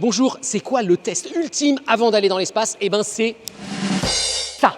Bonjour, c'est quoi le test ultime avant d'aller dans l'espace? Eh ben c'est ça.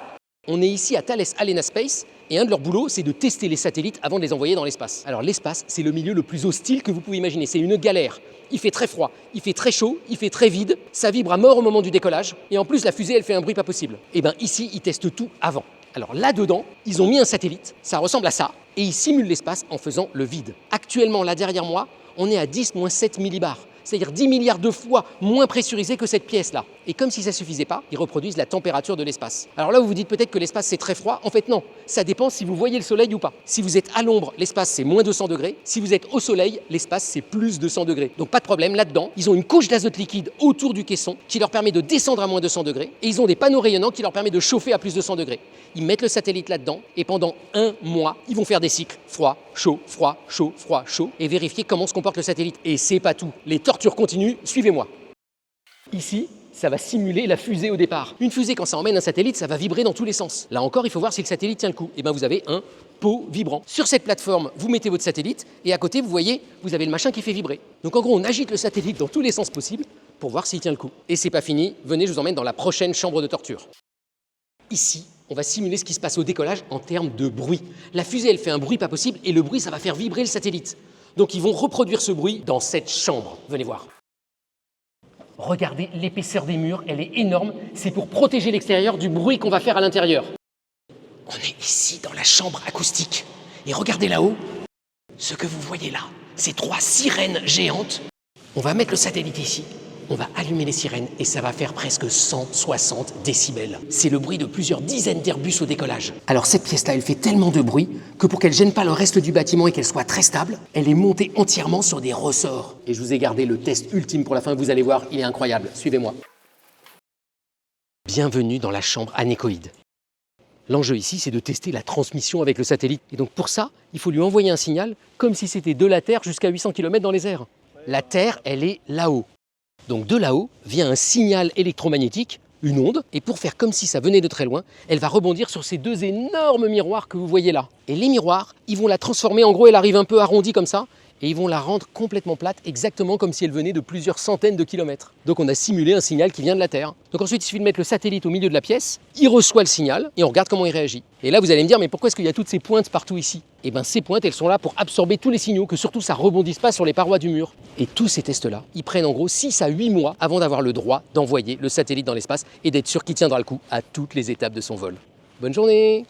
On est ici à Thales Alenia Space et un de leurs boulots, c'est de tester les satellites avant de les envoyer dans l'espace. Alors l'espace, c'est le milieu le plus hostile que vous pouvez imaginer, c'est une galère. Il fait très froid, il fait très chaud, il fait très vide, ça vibre à mort au moment du décollage et en plus la fusée, elle fait un bruit pas possible. Et ben ici, ils testent tout avant. Alors là-dedans, ils ont mis un satellite, ça ressemble à ça, et ils simulent l'espace en faisant le vide. Actuellement, là derrière moi, on est à 10-7 millibars. C'est-à-dire 10 milliards de fois moins pressurisé que cette pièce-là. Et comme si ça ne suffisait pas, ils reproduisent la température de l'espace. Alors là, vous vous dites peut-être que l'espace c'est très froid. En fait, non. Ça dépend si vous voyez le soleil ou pas. Si vous êtes à l'ombre, l'espace c'est moins 200 degrés. Si vous êtes au soleil, l'espace c'est plus 200 degrés. Donc pas de problème là-dedans. Ils ont une couche d'azote liquide autour du caisson qui leur permet de descendre à moins 200 degrés. Et ils ont des panneaux rayonnants qui leur permettent de chauffer à plus 200 degrés. Ils mettent le satellite là-dedans et pendant un mois, ils vont faire des cycles froid, chaud, froid, chaud, froid, chaud et vérifier comment se comporte le satellite. Et c'est pas tout. Les tortures continuent, suivez-moi. Ici, ça va simuler la fusée au départ. Une fusée, quand ça emmène un satellite, ça va vibrer dans tous les sens. Là encore, il faut voir si le satellite tient le coup. Et bien vous avez un pot vibrant. Sur cette plateforme, vous mettez votre satellite et à côté, vous voyez, vous avez le machin qui fait vibrer. Donc en gros, on agite le satellite dans tous les sens possibles pour voir s'il tient le coup. Et c'est pas fini, venez, je vous emmène dans la prochaine chambre de torture. Ici, on va simuler ce qui se passe au décollage en termes de bruit. La fusée, elle fait un bruit pas possible et le bruit, ça va faire vibrer le satellite. Donc ils vont reproduire ce bruit dans cette chambre. Venez voir. Regardez l'épaisseur des murs, elle est énorme. C'est pour protéger l'extérieur du bruit qu'on va faire à l'intérieur. On est ici dans la chambre acoustique. Et regardez là-haut, ce que vous voyez là, c'est 3 sirènes géantes. On va mettre le satellite ici. On va allumer les sirènes et ça va faire presque 160 décibels. C'est le bruit de plusieurs dizaines d'Airbus au décollage. Alors cette pièce-là, elle fait tellement de bruit que pour qu'elle ne gêne pas le reste du bâtiment et qu'elle soit très stable, elle est montée entièrement sur des ressorts. Et je vous ai gardé le test ultime pour la fin, vous allez voir, il est incroyable. Suivez-moi. Bienvenue dans la chambre anéchoïde. L'enjeu ici, c'est de tester la transmission avec le satellite. Et donc pour ça, il faut lui envoyer un signal comme si c'était de la Terre jusqu'à 800 km dans les airs. La Terre, elle est là-haut. Donc de là-haut vient un signal électromagnétique, une onde, et pour faire comme si ça venait de très loin, elle va rebondir sur ces 2 énormes miroirs que vous voyez là. Et les miroirs, ils vont la transformer, en gros elle arrive un peu arrondie comme ça, et ils vont la rendre complètement plate, exactement comme si elle venait de plusieurs centaines de kilomètres. Donc on a simulé un signal qui vient de la Terre. Donc ensuite il suffit de mettre le satellite au milieu de la pièce, il reçoit le signal, et on regarde comment il réagit. Et là vous allez me dire, mais pourquoi est-ce qu'il y a toutes ces pointes partout ici? Eh bien ces pointes, elles sont là pour absorber tous les signaux, que surtout ça rebondisse pas sur les parois du mur. Et tous ces tests-là, ils prennent en gros 6 à 8 mois avant d'avoir le droit d'envoyer le satellite dans l'espace et d'être sûr qu'il tiendra le coup à toutes les étapes de son vol. Bonne journée!